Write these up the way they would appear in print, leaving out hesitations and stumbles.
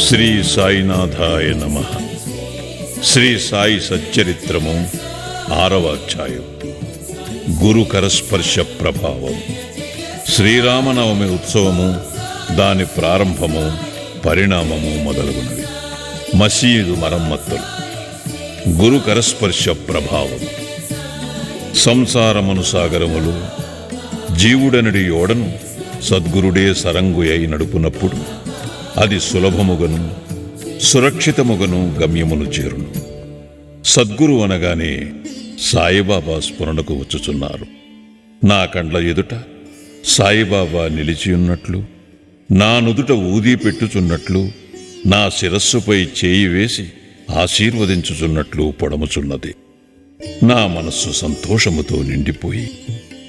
శ్రీ సాయినాథాయ నమః. శ్రీ సాయి సచ్చరిత్రము 6వ అధ్యాయం. గురు కరస్పర్శ ప్రభావం. శ్రీరామనవమి ఉత్సవము, దాని ప్రారంభము, పరిణామము మొదలగునవి. మసీదు మరమ్మత్తులు. గురు కరస్పర్శ ప్రభావం. సంసారమును సాగరములు జీవుడనడి ఓడను సద్గురుడే సరంగు అయి నడుపునప్పుడు అది సులభముగను సురక్షితముగను గమ్యమును చేరును. సద్గురు అనగానే సాయిబాబా స్ఫురణకు వచ్చుచున్నారు. నా కండ్ల ఎదుట సాయిబాబా నిలిచియున్నట్లు, నా నుదుట ఊదీ పెట్టుచున్నట్లు, నా శిరస్సుపై చేయి వేసి ఆశీర్వదించుచున్నట్లు పొడముచున్నది. నా మనస్సు సంతోషముతో నిండిపోయి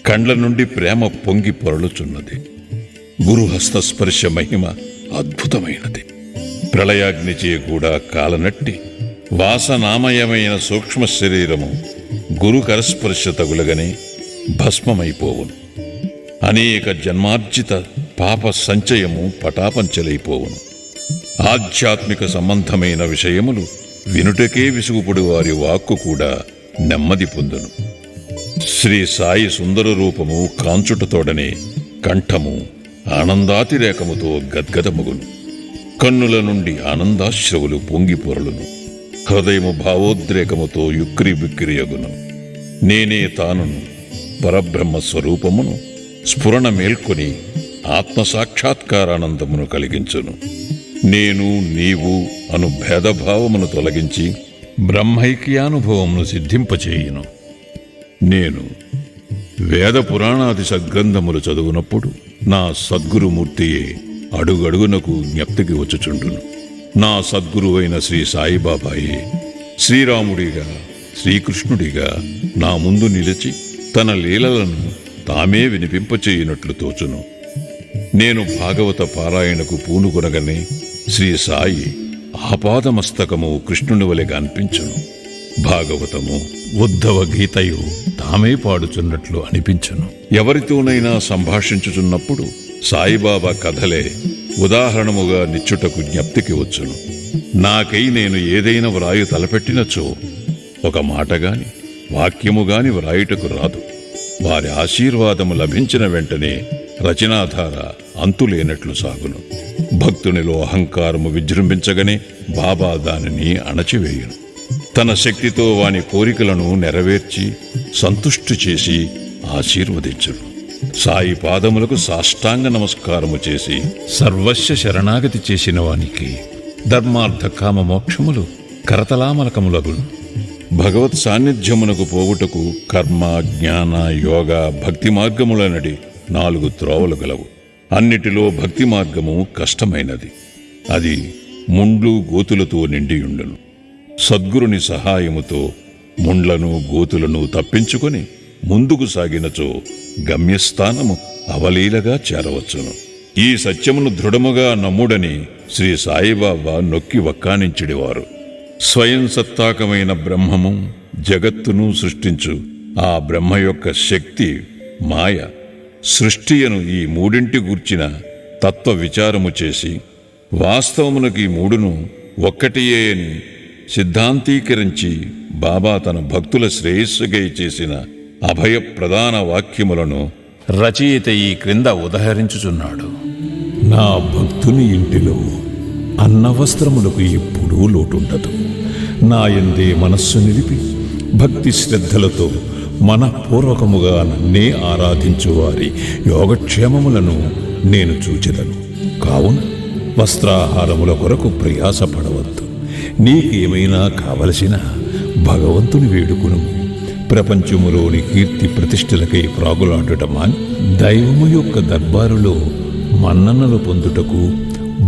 కండ్ల నుండి ప్రేమ పొంగి పొరలుచున్నది. గురుహస్తస్పర్శ మహిమ అద్భుతమైనది. ప్రళయాగ్నిచే కూడా కాలనట్టి వాసనామయమైన సూక్ష్మ శరీరము గురు కరస్పర్శ తగులగనే భస్మమైపోవును. అనేక జన్మార్జిత పాప సంచయము పటాపంచలైపోవును. ఆధ్యాత్మిక సంబంధమైన విషయములు వినుటకే విసుగుపడు వారి వాక్కు కూడా నెమ్మది పొందును. శ్రీ సాయి సుందర రూపము కాంచుటతోడనే కంఠము ఆనందాతిరేకముతో గద్గదమగును. కన్నుల నుండి ఆనందాశ్రవులు పొంగి పొరలును. హృదయము భావోద్రేకముతో యుక్కిరి బిక్కిరియగును. నేనే తానును పరబ్రహ్మ స్వరూపమును స్ఫురణ మేల్కొని ఆత్మసాక్షాత్కారానందమును కలిగించును. నేను నీవు అను భేదభావమును తొలగించి బ్రహ్మైక్యానుభవమును సిద్ధింపచేయును. నేను వేద పురాణాది సద్గ్రంథములు చదువునప్పుడు నా సద్గురుమూర్తియే అడుగడుగునకు జ్ఞప్తికి వచ్చుచుండును. నా సద్గురువైన శ్రీ సాయిబాబాయే శ్రీరాముడిగా శ్రీకృష్ణుడిగా నా ముందు నిలిచి తన లీలలను తామే వినిపింపచేయునట్లు తోచును. నేను భాగవత పారాయణకు పూనుకొనగనే శ్రీ సాయి ఆపాదమస్తకము కృష్ణుని వలెగా అనిపించును. భాగవతము ఉద్ధవ గీతయు తామే పాడుచున్నట్లు అనిపించును. ఎవరితోనైనా సంభాషించుచున్నప్పుడు సాయిబాబా కథలే ఉదాహరణముగా నిచ్చుటకు జ్ఞప్తికి వచ్చును. నాకై నేను ఏదైనా వ్రాయు తలపెట్టినచో ఒక మాటగాని వాక్యముగాని వ్రాయుటకు రాదు. వారి ఆశీర్వాదము లభించిన వెంటనే రచనాధార అంతులేనట్లు సాగును. భక్తునిలో అహంకారము విజృంభించగనే బాబా దానిని అణచివేయును. తన శక్తితో వాని కోరికలను నెరవేర్చి సంతుష్టి చేసి ఆశీర్వదించును. సాయి పాదములకు సాష్టాంగ నమస్కారము చేసి సర్వస్వ శరణాగతి చేసిన వానికి ధర్మార్థ కామ మోక్షములు కరతలామలకములగును. భగవత్ సాన్నిధ్యమునకు పోవుటకు కర్మ, జ్ఞాన, యోగ, భక్తి మార్గములనడి 4 త్రోవలు గలవు. అన్నిటిలో భక్తి మార్గము కష్టమైనది. అది ముండ్లు గోతులతో నిండియుండును. సద్గురుని సహాయముతో ముండ్లను గోతులను తప్పించుకొని ముందుకు సాగినచో గమ్యస్థానము అవలీలగా చేరవచ్చును. ఈ సత్యమును దృఢముగా నమ్ముడని శ్రీ సాయిబాబా నొక్కి వక్కానించిడివారు. స్వయం సత్తాకమైన బ్రహ్మము జగత్తును సృష్టించు ఆ బ్రహ్మ యొక్క శక్తి మాయ సృష్టియను ఈ మూడింటి గూర్చిన తత్వ విచారము చేసి వాస్తవమునకు ఈ మూడును ఒక్కటియే అని సిద్ధాంతీకరించి బాబా తన భక్తుల శ్రేయస్సుగై చేసిన అభయ ప్రధాన వాక్యములను రచయిత ఈ క్రింద ఉదహరించుచున్నాడు. నా భక్తుని ఇంటిలో అన్నవస్త్రములకు ఎప్పుడూ లోటుండదు. నా యందే మనస్సు నిలిపి భక్తి శ్రద్ధలతో మనఃపూర్వకముగా నన్నే ఆరాధించువారి యోగక్షేమములను నేను చూచెదను. కావున వస్త్రాహారముల కొరకు ప్రయాసపడవద్దు. నీకేమైనా కావలసిన భగవంతుని వేడుకును. ప్రపంచములోని కీర్తి ప్రతిష్టలకై ప్రాగులాడటమా దైవము యొక్క దర్బారులో మన్ననలు పొందుటకు,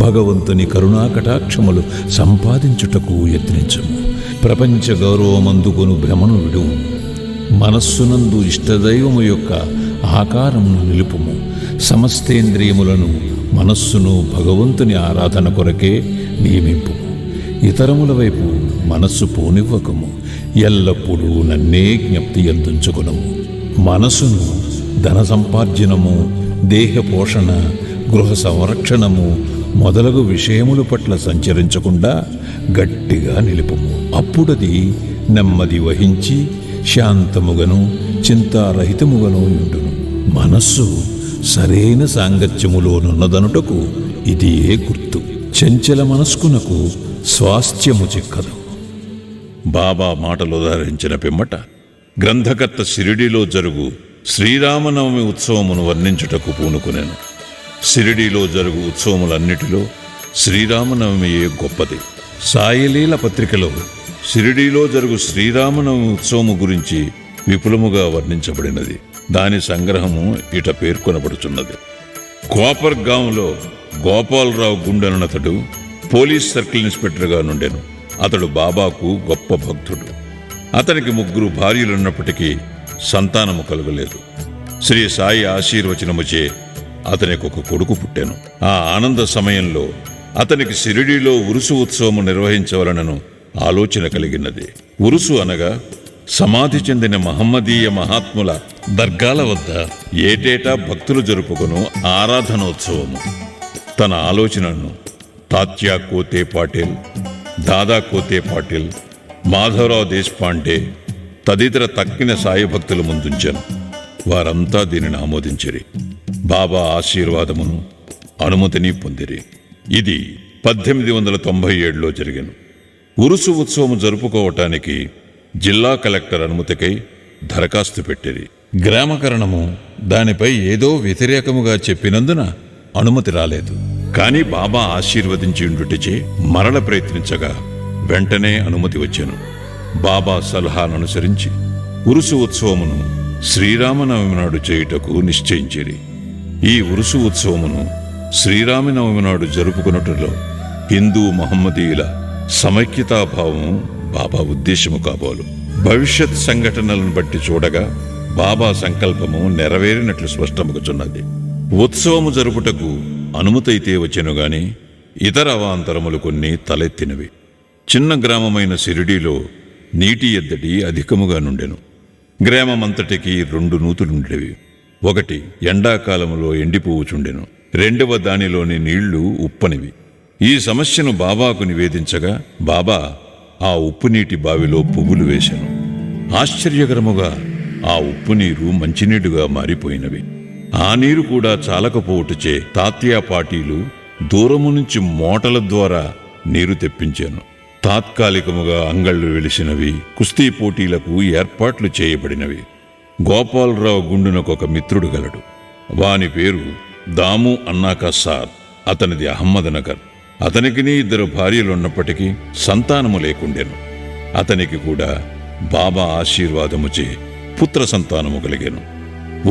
భగవంతుని కరుణాకటాక్షములు సంపాదించుటకు యత్నించము. ప్రపంచ గౌరవమందుకొను భ్రమను విడువు. మనస్సునందు ఇష్టదైవము యొక్క ఆకారమును నిలుపుము. సమస్తేంద్రియములను మనస్సును భగవంతుని ఆరాధన కొరకే నియమింపు. ఇతరముల వైపు మనస్సు పోనివ్వకము. ఎల్లప్పుడూ నన్నే జ్ఞప్తి యందుంచుకునము. మనసును ధన సంపార్జనము, దేహ పోషణ, గృహ సంరక్షణము, మొదలగు విషయముల పట్ల సంచరించకుండా గట్టిగా నిలుపుము. అప్పుడది నెమ్మది వహించి శాంతముగను చింతారహితముగను ఉండును. మనస్సు సరైన సాంగత్యములోనున్నదనుటకు ఇదియే గుర్తు. చంచల మనస్కునకు స్వాస్థ్యము చిక్కదు. బాబా మాటలు ఉదాహరించిన పిమ్మట గ్రంథకర్త షిరిడీలో జరుగు శ్రీరామనవమి ఉత్సవమును వర్ణించుటకు పూనుకునేను. షిరిడీలో జరుగు ఉత్సవములన్నిటిలో శ్రీరామనవమియే గొప్పది. సాయిలీల పత్రికలో షిరిడీలో జరుగు శ్రీరామనవమి ఉత్సవము గురించి విపులముగా వర్ణించబడినది. దాని సంగ్రహము ఇట పేర్కొనబడుచున్నది. కోపర్గాంలో గోపాలరావు గుండెనతడు పోలీస్ సర్కిల్ ఇన్స్పెక్టర్గా నుండెను. అతడు బాబాకు గొప్ప భక్తుడు. అతనికి 3 భార్యలున్నప్పటికీ సంతానము కలుగలేదు. శ్రీ సాయి ఆశీర్వచనముచే అతనికి ఒక కొడుకు పుట్టెను. ఆ ఆనంద సమయంలో అతనికి షిరిడీలో ఉరుసు ఉత్సవము నిర్వహించవలనను ఆలోచన కలిగినది. ఉరుసు అనగా సమాధి చెందిన మహమ్మదీయ మహాత్ముల దర్గాల వద్ద ఏటేటా భక్తులు జరుపుకొను ఆరాధనోత్సవము. తన ఆలోచనను తాత్యా కోతే పాటిల్, దాదా కోతే పాటిల్, మాధవరావు దేశపాండే తదితర తక్కిన సాయి భక్తుల ముందుంచాను. వారంతా దీనిని ఆమోదించిరి. బాబా ఆశీర్వాదమును అనుమతిని పొందిరి. ఇది 1897లో జరిగెను. ఉరుసు ఉత్సవము జరుపుకోవటానికి జిల్లా కలెక్టర్ అనుమతికై దరఖాస్తు పెట్టిరి. గ్రామకరణము దానిపై ఏదో వ్యతిరేకముగా చెప్పినందున అనుమతి రాలేదు. కాని బాబా ఆశీర్వదించి ఉండుటచే మరల ప్రయత్నించగా వెంటనే అనుమతి వచ్చెను. బాబా సలహాననుసరించి ఉరుసు ఉత్సవమును శ్రీరామనవమి నాడు చేయుటకు నిశ్చయించిరి. ఈ ఉరుసు ఉత్సవమును శ్రీరామనవమి నాడు జరుపుకున్నట్టులో హిందూ మహమ్మదీయుల సమైక్యతాభావము బాబా ఉద్దేశము కాబోలు. భవిష్యత్ సంఘటనలను బట్టి చూడగా బాబా సంకల్పము నెరవేరినట్లు స్పష్టమగుచున్నది. ఉత్సవము జరుపుటకు అనుమతైతే వచ్చెను గాని ఇతర అవాంతరములు కొన్ని తలెత్తినవి. చిన్న గ్రామమైన షిరిడీలో నీటి ఎద్దడి అధికముగా నుండెను. గ్రామమంతటికి 2 నూతులుండేవి. ఒకటి ఎండాకాలములో ఎండిపోవుచుండెను. రెండవ దానిలోని నీళ్లు ఉప్పనివి. ఈ సమస్యను బాబాకు నివేదించగా బాబా ఆ ఉప్పు నీటి బావిలో పువ్వులు వేశాను. ఆశ్చర్యకరముగా ఆ ఉప్పు నీరు మంచినీరుగా మారిపోయినవి. ఆ నీరు కూడా చాలకపోవుటచే తాత్యా పాటీలు దూరము నుంచి మోటల ద్వారా నీరు తెప్పించాను. తాత్కాలికముగా అంగళ్ళు వెలిసినవి. కుస్తీ పోటీలకు ఏర్పాట్లు చేయబడినవి. గోపాలరావు గుండునకొక మిత్రుడు గలడు. వాని పేరు దాము అన్నాకా సార్. అతనిది అహ్మద్నగర్. అతనికిని 2 భార్యలున్నప్పటికీ సంతానము లేకుండెను. అతనికి కూడా బాబా ఆశీర్వాదముచే పుత్ర సంతానము కలిగెను.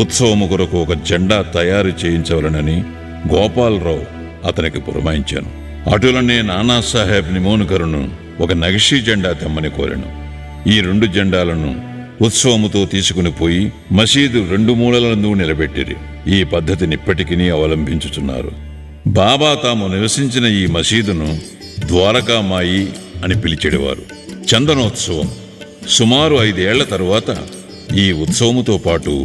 ఉత్సవము కొరకు ఒక జెండా తయారు చేయించవలనని గోపాలరావు అతనికి పురమాయించాను. అటులనే నానాసాహెబ్ నిమోన్కర్ను ఒక నగిషీ జెండా తెమ్మని కోరెను. ఈ 2 జెండాలను ఉత్సవముతో తీసుకుని పోయి మసీదు 2 మూలలందు నిలబెట్టిరి. ఈ పద్ధతిని ఇప్పటికీ అవలంబించుచున్నారు. బాబా తాము నివసించిన ఈ మసీదును ద్వారకామాయి అని పిలిచెడివారు. చందనోత్సవం సుమారు 5 ఏళ్ల తరువాత ఈ ఉత్సవముతో పాటు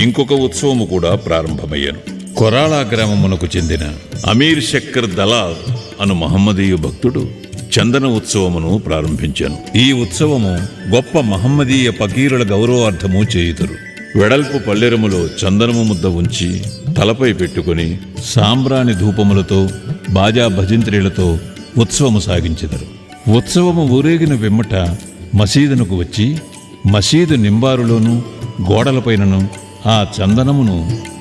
ఇంకొక ఉత్సవము కూడా ప్రారంభమయ్యాను. కొరాళా గ్రామమునకు చెందిన అమీర్ శక్కర్ దలాల్ అను మహమ్మదీయ భక్తుడు చందన ఉత్సవమును ప్రారంభించాను. ఈ ఉత్సవము గొప్ప మహమ్మదీయ పకీరుల గౌరవార్థము చేయుదురు. వెడల్పు పల్లెరములో చందనము ముద్ద ఉంచి తలపై పెట్టుకుని సాంబ్రాణి ధూపములతో బాజా భజంత్రీలతో ఉత్సవము సాగించెదరు. ఉత్సవము ఊరేగిన వెమ్మట మసీదునకు వచ్చి మసీదు నింబారులోనూ గోడలపైనను ఆ చందనమును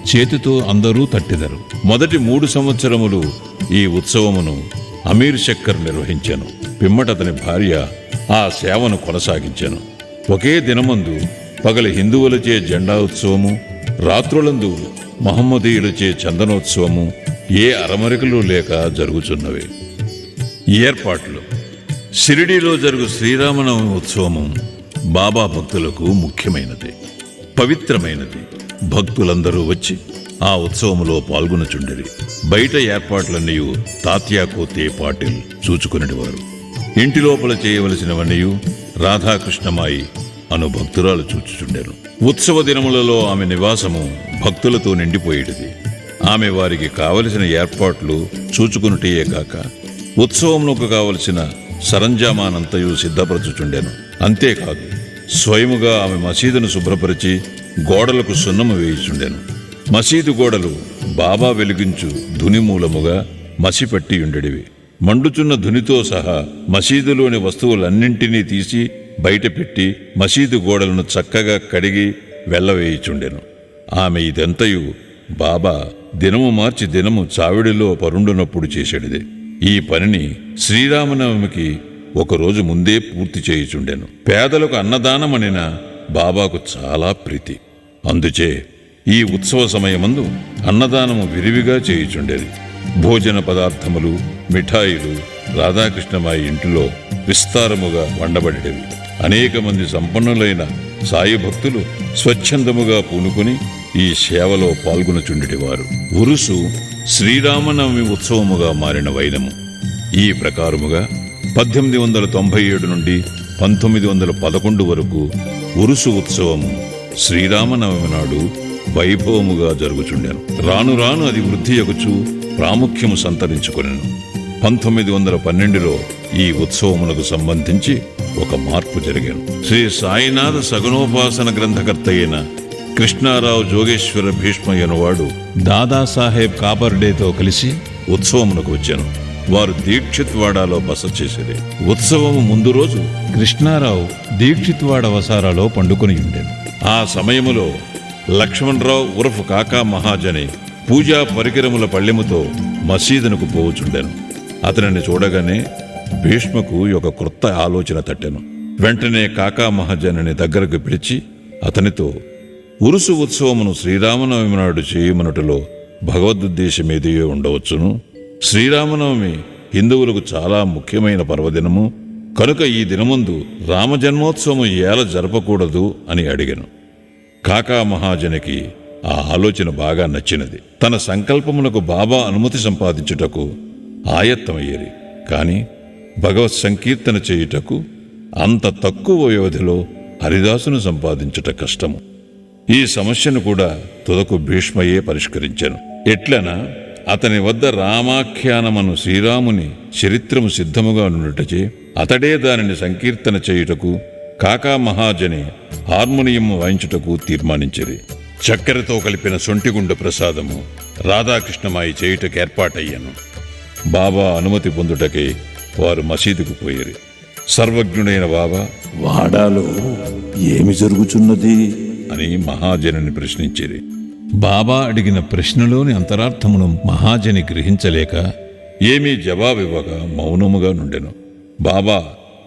చేతితో అందరూ తట్టెదరు. మొదటి 3 సంవత్సరములు ఈ ఉత్సవమును అమీర్ శక్కర్ నిర్వహించాను. పిమ్మట అతని భార్య ఆ సేవను కొనసాగించాను. ఒకే దినమందు పగలు హిందువులచే జెండా ఉత్సవము, రాత్రులందు మహమ్మదీయులచే చందనోత్సవము ఏ అరమరికలు లేక జరుగుచున్నవి. ఏర్పాట్లు. షిరిడీలో జరుగు శ్రీరామనవమి ఉత్సవము బాబా భక్తులకు ముఖ్యమైనది, పవిత్రమైనది. భక్తులందరూ వచ్చి ఆ ఉత్సవములో పాల్గొనచుండిరి. బయట ఏర్పాట్లన్నీ తాత్యా కోతే పాటిల్ చూచుకునేవారు. ఇంటి లోపల చేయవలసినవన్నీ రాధాకృష్ణమాయి అను భక్తురాలు చూచుచుండెను. ఉత్సవ దినములలో ఆమె నివాసము భక్తులతో నిండిపోయేటిది. ఆమె వారికి కావలసిన ఏర్పాట్లు చూచుకునుటయే కాక ఉత్సవమునకు కావలసిన సరంజామానంతయు సిద్ధపరచుచుండెను. అంతేకాదు స్వయముగా ఆమె మసీదును శుభ్రపరిచి గోడలకు సున్నము వేయుచుండెను. మసీదు గోడలు బాబా వెలిగించు ధుని మూలముగా మసిపట్టి ఉండెడివి. మండుచున్న ధునితో సహా మసీదులోని వస్తువులన్నింటినీ తీసి బయటపెట్టి మసీదు గోడలను చక్కగా కడిగి వెళ్ళవేయుచుండెను. ఆమె ఇదంతయు బాబా దినము మార్చి దినము చావిడిలో పరుండునప్పుడు చేసేటిదే. ఈ పనిని శ్రీరామనవమికి ఒకరోజు ముందే పూర్తి చేయుచుండెను. పేదలకు అన్నదానమనిన బాబాకు చాలా ప్రీతి. అందుచే ఈ ఉత్సవ సమయమందు అన్నదానము విరివిగా చేయుచుండేది. భోజన పదార్థములు, మిఠాయిలు రాధాకృష్ణమాయి ఇంటిలో విస్తారముగా వండబడేవి. అనేక మంది సంపన్నులైన సాయి భక్తులు స్వచ్ఛందముగా పూనుకొని ఈ సేవలో పాల్గొనుచుండేటివారు. ఉరుసు శ్రీరామనవమి ఉత్సవముగా మారిన వైనము. ఈ ప్రకారముగా 1897 నుండి 1911 వరకు ఉరుసు ఉత్సవము శ్రీరామనవమి నాడు వైభవముగా జరుగుచుండెను. రాను రాను అది వృద్ధి యొగుచు ప్రాముఖ్యము సంతరించుకొనెను. 1912లో ఈ ఉత్సవమునకు సంబంధించి ఒక మార్పు జరిగాను. శ్రీ సాయినాథ సగుణోపాసన గ్రంథకర్త అయిన కృష్ణారావు జోగేశ్వర భీష్మయ్యనువాడు దాదాసాహెబ్ కాపర్డేతో కలిసి ఉత్సవమునకు వచ్చాను. వారు దీక్షిత్వాడాలో బస చేసేది. ఉత్సవము ముందు రోజు కృష్ణారావు దీక్షిత్వాడ వసారాలో పండుకొని ఉండెను. ఆ సమయములో లక్ష్మణరావు ఉరఫ్ కాకా మహాజని పూజా పరికరముల పళ్ళెముతో మసీదునకు పోవుచుండెను. అతనిని చూడగానే భీష్మకు ఒక క్రొత్త ఆలోచన తట్టెను. వెంటనే కాకా మహాజనిని దగ్గరకు పిలిచి అతనితో ఉరుసు ఉత్సవమును శ్రీరామనవమి నాడు చేయమనుటలో భగవదుద్దేశమేదియో ఉండవచ్చును. శ్రీరామనవమి హిందువులకు చాలా ముఖ్యమైన పర్వదినము కనుక ఈ దినముందు రామజన్మోత్సవము ఏల జరపకూడదు అని అడిగాను. కాకా మహాజనికి ఆ ఆలోచన బాగా నచ్చినది. తన సంకల్పమునకు బాబా అనుమతి సంపాదించుటకు ఆయత్తమయ్యేది. కాని భగవత్ సంకీర్తన చేయుటకు అంత తక్కువ వ్యవధిలో హరిదాసును సంపాదించుట కష్టము. ఈ సమస్యను కూడా తుదకు భీష్మయే పరిష్కరించాను. ఎట్లనా అతని వద్ద రామాఖ్యానమను శ్రీరాముని చరిత్రము సిద్ధముగా నుండుటచే అతడే దానిని సంకీర్తన చేయుటకు కాకా మహాజని హార్మోనియం వాయించుటకు తీర్మానించిరి. చక్కెరతో కలిపిన సొంటిగుండ ప్రసాదము రాధాకృష్ణమాయి చేయుటకు ఏర్పాటయ్యాను. బాబా అనుమతి పొందుటకై వారు మసీదుకు పోయిరి. సర్వజ్ఞుడైన బాబా వాడాలో ఏమి జరుగుచున్నది అని మహాజనిని ప్రశ్నించిరి. బాబా అడిగిన ప్రశ్నలోని అంతరార్థమును మహాజని గ్రహించలేక ఏమీ జవాబివ్వగా మౌనముగా నుండెను. బాబా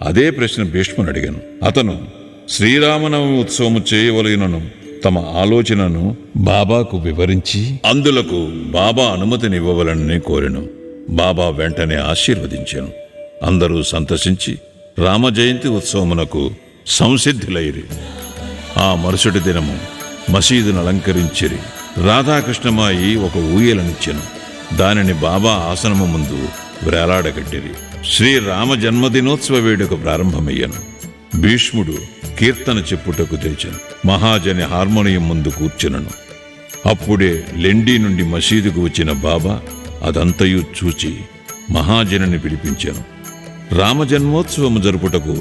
అదే ప్రశ్న భీష్ముని అడిగాను. అతను శ్రీరామనవమి ఉత్సవము చేయవలెనను తమ ఆలోచనను బాబాకు వివరించి అందులకు బాబా అనుమతినివ్వవలనని కోరెను. బాబా వెంటనే ఆశీర్వదించాను. అందరూ సంతసించి రామజయంతి ఉత్సవమునకు సంసిద్ధులైరి. ఆ మరుసటి దినము మసీదును అలంకరించిరి. రాధాకృష్ణమాయి ఒక ఊయలనిచ్చెను. దానిని బాబా ఆసనము ముందు వ్రేలాడగట్టిరి. శ్రీరామ జన్మదినోత్సవ వేడుక ప్రారంభమయ్యాను. భీష్ముడు కీర్తన చెప్పుటకు తెచ్చాను. మహాజని హార్మోనియం ముందు కూర్చునను. అప్పుడే లెండి నుండి మసీదుకు వచ్చిన బాబా అదంతయు చూచి మహాజనిని పిలిపించాను. రామజన్మోత్సవము జరుపుటకు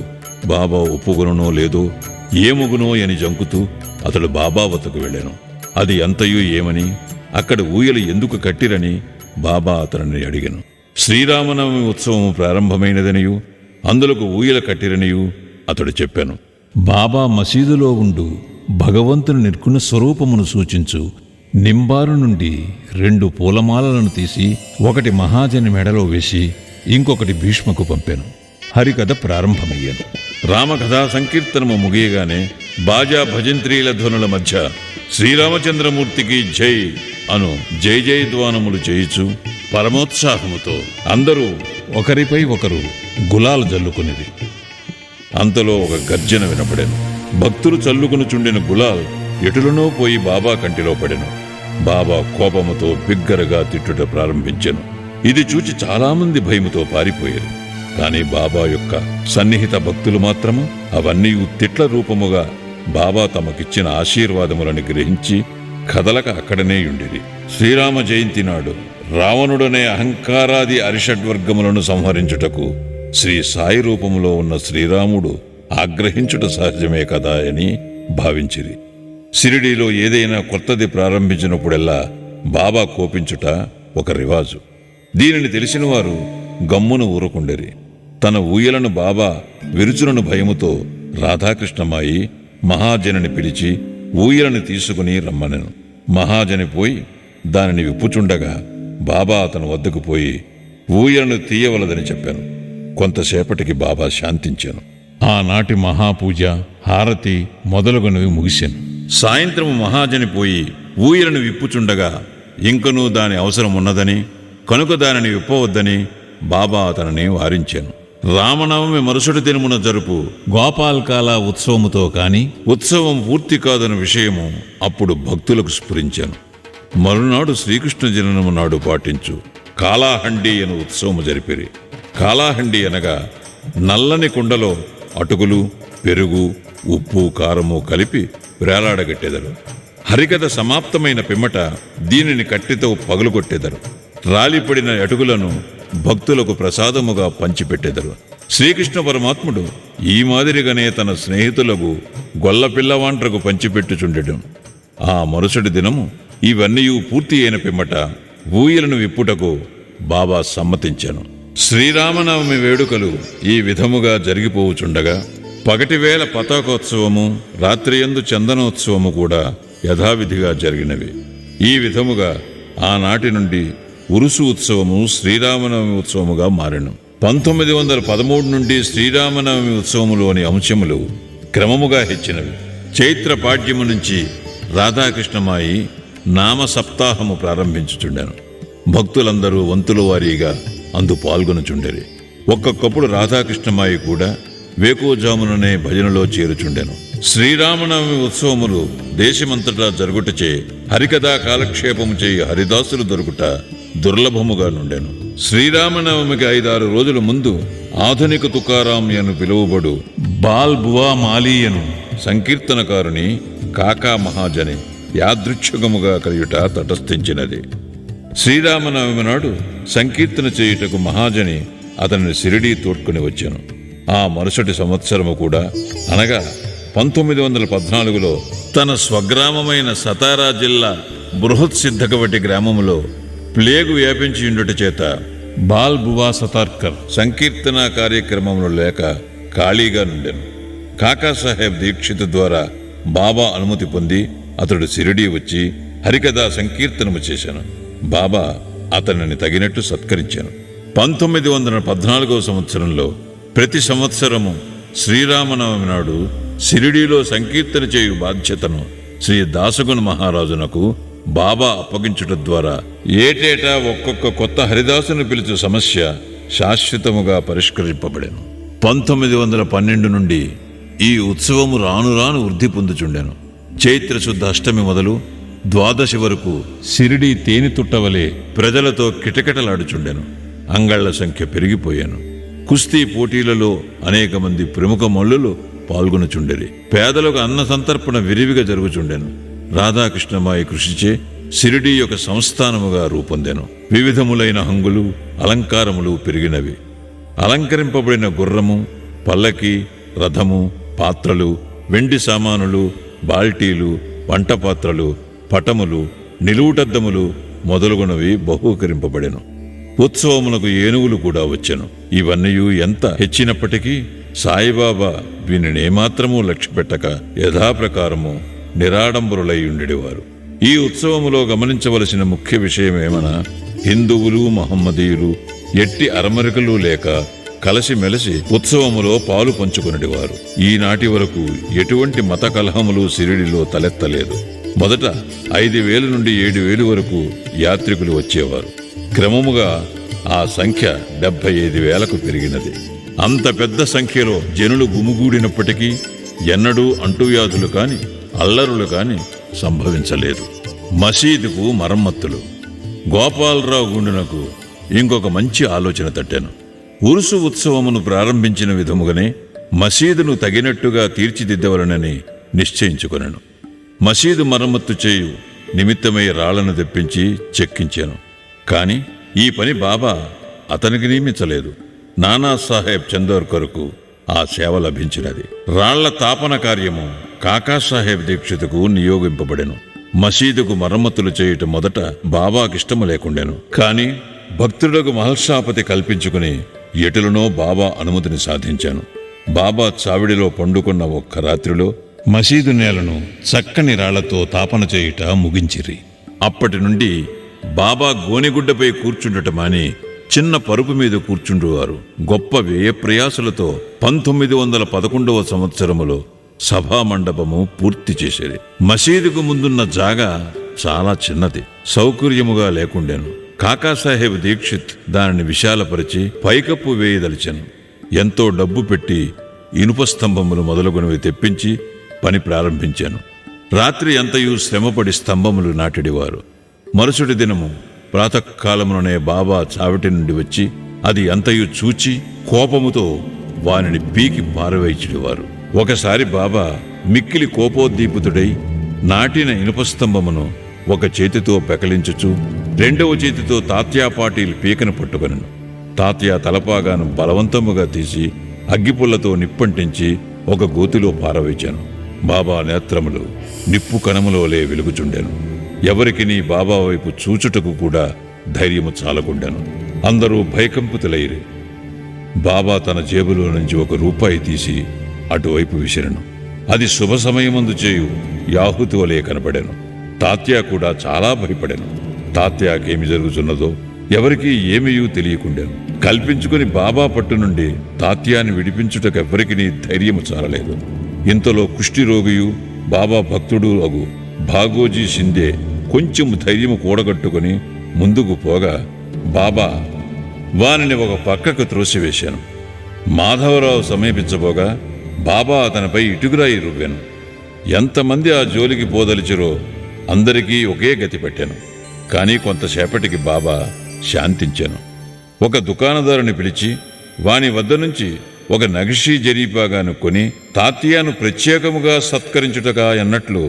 బాబా ఒప్పుకొనునో లేదో ఏముగునో అని జంకుతూ అతడు బాబా వద్దకు వెళ్ళాను. అది అంతయు ఏమని, అక్కడ ఊయలు ఎందుకు కట్టిరని బాబా అతనిని అడిగాను. శ్రీరామనవమి ఉత్సవము ప్రారంభమైనదనియు అందులకు ఊయల కట్టిరనియు అతడు చెప్పాను. బాబా మసీదులో ఉండు భగవంతుని నిర్గుణ స్వరూపమును సూచించు నింబారు నుండి 2 పూలమాలలను తీసి ఒకటి మహాజని మెడలో వేసి ఇంకొకటి భీష్మకు పంపాను. హరికథ ప్రారంభమయ్యాను. రామకథా సంకీర్తనము ముగియగానే బాజా భజంత్రీల ధ్వనుల మధ్య శ్రీరామచంద్రమూర్తికి జై అను జై జయధ్వానములు చేయుచు పరమోత్సాహముతో అందరూ ఒకరిపై ఒకరు గులాలు జల్లుకునేది. అంతలో ఒక గర్జన వినపడెను. భక్తులు చల్లుకునుచుండిన గులాల్ ఎటులనో పోయి బాబా కంటిలో పడెను. బాబా కోపముతో బిగ్గరగా తిట్టుట ప్రారంభించెను. ఇది చూచి చాలామంది భయముతో పారిపోయారు. కాని బాబా యొక్క సన్నిహిత భక్తులు మాత్రము అవన్నీ తిట్ల రూపముగా బాబా తమకిచ్చిన ఆశీర్వాదములను గ్రహించి కదలక అక్కడనే యుండిరి. శ్రీరామ జయంతి నాడు రావణుడనే అహంకారాది అరిషడ్వర్గములను సంహరించుటకు శ్రీ సాయి రూపంలో ఉన్న శ్రీరాముడు ఆగ్రహించుట సహజమే కదా అని భావించిరి. షిరిడీలో ఏదైనా కొత్తది ప్రారంభించినప్పుడెల్లా బాబా కోపించుట ఒక రివాజు. దీనిని తెలిసిన వారు గమ్మును ఊరుకుండెరి. తన ఊయలను బాబా విరుచులను భయముతో రాధాకృష్ణమాయి మహాజనిని పిలిచి ఊయలను తీసుకుని రమ్మనెను. మహాజని పోయి దానిని విప్పుచుండగా బాబా అతని వద్దకు పోయి ఊయలను తీయవలదని చెప్పాను. కొంతసేపటికి బాబా శాంతించాను. ఆనాటి మహాపూజ, హారతి మొదలుగునవి ముగిశాను. సాయంత్రం మహాజని పోయి ఊయలను విప్పుచుండగా ఇంకనూ దాని అవసరం ఉన్నదని కనుక దానిని విప్పవద్దని బాబా అతనిని వారించాను. రామనవమి మరుసటి దినమున జరుపు గోపాల్కాల ఉత్సవముతో కాని ఉత్సవం పూర్తి కాదన్న విషయము అప్పుడు భక్తులకు స్ఫురించాను. మరునాడు శ్రీకృష్ణ జననము నాడు పాటించు కాలాహండి అను ఉత్సవము జరిపిరి. కాలాహండి అనగా నల్లని కుండలో అటుకులు, పెరుగు, ఉప్పు, కారము కలిపి వేలాడగట్టెదరు. హరికథ సమాప్తమైన పిమ్మట దీనిని కట్టెతో పగులుకొట్టెదరు. రాలిపడిన అటుకులను భక్తులకు ప్రసాదముగా పంచిపెట్టెదరు. శ్రీకృష్ణ పరమాత్ముడు ఈ మాదిరిగానే తన స్నేహితులకు గొల్ల పిల్లవాంట్రకు పంచిపెట్టుచుండెను. ఆ మరుసటి దినము ఇవన్నీ పూర్తి అయిన పిమ్మట ఊయలను విప్పుటకు బాబా సమ్మతించాను. శ్రీరామనవమి వేడుకలు ఈ విధముగా జరిగిపోవుచుండగా పగటివేళ పతాకోత్సవము, రాత్రియందు చందనోత్సవము కూడా యథావిధిగా జరిగినవి. ఈ విధముగా ఆనాటి నుండి ఉరుసు ఉత్సవము శ్రీరామనవమి ఉత్సవముగా మారెను. 1913 నుండి శ్రీరామనవమి ఉత్సవములోని అంశములు క్రమముగా హెచ్చినవి. చైత్ర పాడ్యము నుంచి రాధాకృష్ణమాయి నామ సప్తాహము ప్రారంభించుచుండెను. భక్తులందరూ వంతుల వారీగా అందు పాల్గొనుచుండెరి. ఒక్కొక్కప్పుడు రాధాకృష్ణమాయి కూడా వేకోజాముననే భజనలో చేరుచుండెను. శ్రీరామనవమి ఉత్సవములు దేశమంతటా జరుగుటచే హరికథా కాలక్షేపము చేయి హరిదాసులు దొరుకుట దుర్లభముగా నుండెను. శ్రీరామనవమికి 5-6 రోజుల ముందు ఆధునిక తుకారాం అని పిలువబడు బాల్ బువా మాలీయను సంకీర్తనకారుని కాకా మహాజని యాదృచ్ఛికముగా కలియుట తటస్థించినది. శ్రీరామనవమి నాడు సంకీర్తన చేయుటకు మహాజని అతనిని షిరిడీ తోడ్కొని వచ్చాను. ఆ మరుసటి సంవత్సరము కూడా అనగా 1914లో తన స్వగ్రామమైన సతారా జిల్లా బృహత్ సిద్ధకవటి గ్రామములో ప్లేగు వ్యాపించి ఉండుట చేత బాల్ బువా సతార్కర్ సంకీర్తన కార్యక్రమంలో లేక ఖాళీగా నుండెను. కాకాసాహెబ్ దీక్షిత్ ద్వారా బాబా అనుమతి పొంది అతడు షిరిడీ వచ్చి హరికథా సంకీర్తనము చేశాను. బాబా అతనిని తగినట్టు సత్కరించాను. 1914వ సంవత్సరంలో ప్రతి సంవత్సరము శ్రీరామనవమి నాడు షిరిడీలో సంకీర్తన చేయు బాధ్యతను శ్రీ దాసగుణ మహారాజునకు బాబా అప్పగించుట ద్వారా ఏటేటా ఒక్కొక్క కొత్త హరిదాసును పిలుచు సమస్య శాశ్వతముగా పరిష్కరింపబడెను. 1912 నుండి ఈ ఉత్సవము రాను రాను వృద్ధి పొందుచుండెను. చైత్రశుద్ధ అష్టమి మొదలు ద్వాదశి వరకు షిరిడీ తేనె తుట్టవలే ప్రజలతో కిటకిటలాడుచుండెను. అంగళ్ల సంఖ్య పెరిగిపోయాను. కుస్తీ పోటీలలో అనేక మంది ప్రముఖ మల్లులు పాల్గొనుచుండెరి. పేదలకు అన్న సంతర్పణ విరివిగా జరుగుచుండెను. రాధాకృష్ణమాయి కృషిచే షిరిడీ యొక్క సంస్థానముగా రూపొందెను. వివిధములైన హంగులు, అలంకారములు పెరిగినవి. అలంకరింపబడిన గుర్రము, పల్లకి, రథము, పాత్రలు, వెండి సామానులు, బాల్టీలు, వంట పాత్రలు, పటములు, నిలువుటద్దములు మొదలుగునవి బహూకరింపబడెను. ఉత్సవమునకు ఏనుగులు కూడా వచ్చెను. ఇవన్నీ ఎంత హెచ్చినప్పటికీ సాయిబాబా వీనినేమాత్రమూ లక్ష్యపెట్టక యథాప్రకారము నిరాడంబరులై ఉండేవారు. ఈ ఉత్సవములో గమనించవలసిన ముఖ్య విషయమేమనా హిందువులు, మహమ్మదీయులు ఎట్టి అరమరికలు లేక కలిసిమెలిసి ఉత్సవములో పాలు పంచుకునేవారు. ఈనాటి వరకు ఎటువంటి మత కలహములు షిరిడీలో తలెత్తలేదు. మొదట 5,000 నుండి 7,000 వరకు యాత్రికులు వచ్చేవారు. క్రమముగా ఆ సంఖ్య 75,000కు పెరిగినది. అంత పెద్ద సంఖ్యలో జనులు గుమిగూడినప్పటికీ ఎన్నడూ అంటువ్యాధులు కాని అల్లరులు కాని సంభవించలేదు. మసీదుకు మరమ్మతులు. గోపాలరావు గుండునకు ఇంకొక మంచి ఆలోచన తట్టాను. ఉరుసు ఉత్సవమును ప్రారంభించిన విధముగానే మసీదును తగినట్టుగా తీర్చిదిద్దవలనని నిశ్చయించుకొనెను. మసీదు మరమ్మత్తు చేయు నిమిత్తమై రాళ్లను తెప్పించి చెక్కించాను. కాని ఈ పని బాబా అతనికి నియమించలేదు. నానాసాహెబ్ చందోర్కర్కు ఆ సేవ లభించినది. రాళ్ల తాపన కార్యము కాకాసాహెబ్ దీక్షితుకు నియోగింపబడెను. మసీదుకు మరమ్మతులు చేయటం మొదట బాబాకిష్టము లేకుండెను. కాని భక్తులకు మహర్షాపతి కల్పించుకుని ఎటులనో బాబా అనుమతిని సాధించాను. బాబా చావిడిలో పండుకున్న ఒక్క రాత్రిలో మసీదు నేలను చక్కని రాళ్లతో తాపన చేయుట ముగించిరి. అప్పటి నుండి బాబా గోనెగుడ్డపై కూర్చుండటమాని చిన్న పరుపు మీద కూర్చుండువారు. గొప్ప వ్యయప్రయాసలతో 1911 సంవత్సరములో సభామండపము పూర్తి చేసేది. మసీదుకు ముందున్న జాగా చాలా చిన్నది, సౌకర్యముగా లేకుండెను. కాకాసాహెబ్ దీక్షిత్ దానిని విశాలపరిచి పైకప్పు వేయదలిచెను. ఎంతో డబ్బు పెట్టి ఇనుప స్తంభములు మొదలుగునవి తెప్పించి పని ప్రారంభించాను. రాత్రి అంతయు శ్రమపడి స్తంభములు నాటిడివారు. మరుసటి దినము ప్రాతకాలముననే బాబా చావిటి నుండి వచ్చి అది అంతయు చూచి కోపముతో వానిని పీకి పారవేయిచిడివారు. ఒకసారి బాబా మిక్కిలి కోపోద్దీపితుడై నాటిన ఇనుపస్తంభమును ఒక చేతితో పెకలించుచు రెండవ చేతితో తాత్యా పాటీలు పీకను పట్టుకొనెను. తాత్యా తలపాగాను బలవంతముగా తీసి అగ్గిపుల్లతో నిప్పంటించి ఒక గోతిలో పారవేచాను. బాబా నేత్రములు నిప్పు కణములోలే వెలుగుచుండెను. ఎవరికి నీ బాబా వైపు చూచుటకు కూడా ధైర్యము చాలకుండాను. అందరూ భయకంపితులైరి. బాబా తన జేబులో నుంచి ₹1 తీసి అటువైపు విసిరెను. అది శుభ సమయమందు చేయు యాహుతి వలె కనపడెను. తాత్యా కూడా చాలా భయపడెను. తాత్యాకేమి జరుగుతున్నదో ఎవరికీ ఏమీయూ తెలియకుండాను. కల్పించుకుని బాబా పట్టు నుండి తాత్యాన్ని విడిపించుటకెవ్వరికి ధైర్యము చాలలేదు. ఇంతలో కుష్ఠిరోగియు బాబా భక్తుడు అగు భాగోజీ షిందే కొంచెం ధైర్యము కూడగట్టుకుని ముందుకు పోగా బాబా వానిని ఒక పక్కకు త్రోసివేశాను. మాధవరావు సమీపించబోగా బాబా అతనిపై ఇటుకురాయి రువ్వాను. ఎంతమంది ఆ జోలికి పోదలిచిరో అందరికీ ఒకే గతి పెట్టాను. కానీ కొంతసేపటికి బాబా శాంతించాను. ఒక దుకాణదారుని పిలిచి వాని వద్ద నుంచి ఒక నగిషీ జరీపాగాను కొని తాత్యాను ప్రత్యేకముగా సత్కరించుటగా అన్నట్లు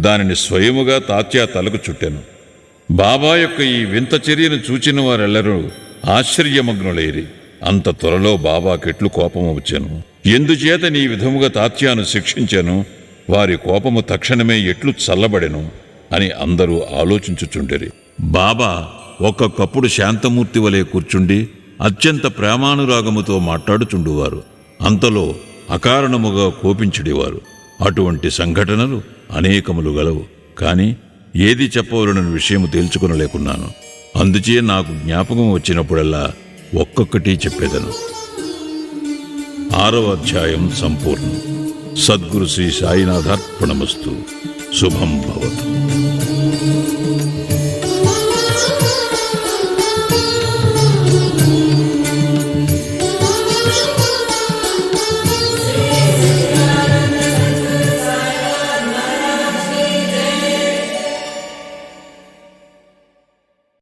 దానిని స్వయముగా తాత్యా తలకు చుట్టాను. బాబా యొక్క ఈ వింత చర్యను చూచిన వారెల్లరూ ఆశ్చర్యమగ్నులైరి. అంత త్వరలో బాబాకెట్లు కోపము వచ్చాను. ఎందుచేత నీ విధముగా తాత్యాను శిక్షించాను, వారి కోపము తక్షణమే ఎట్లు చల్లబడెను అని అందరూ ఆలోచించుచుండిరి. బాబా ఒక్కొక్కప్పుడు శాంతమూర్తి వలె కూర్చుండి అత్యంత ప్రేమానురాగముతో మాట్లాడుచుండువారు. అంతలో అకారణముగా కోపించుడివారు. అటువంటి సంఘటనలు అనేకములు గలవు. కాని ఏది చెప్పవలనని విషయము తేల్చుకొనలేకున్నాను. అందుచే నాకు జ్ఞాపకం వచ్చినప్పుడల్లా ఒక్కొక్కటి చెప్పేదను. 6వ అధ్యాయం సంపూర్ణం. సద్గురు శ్రీ సాయినాథార్పణమస్తు. శుభం భవతు.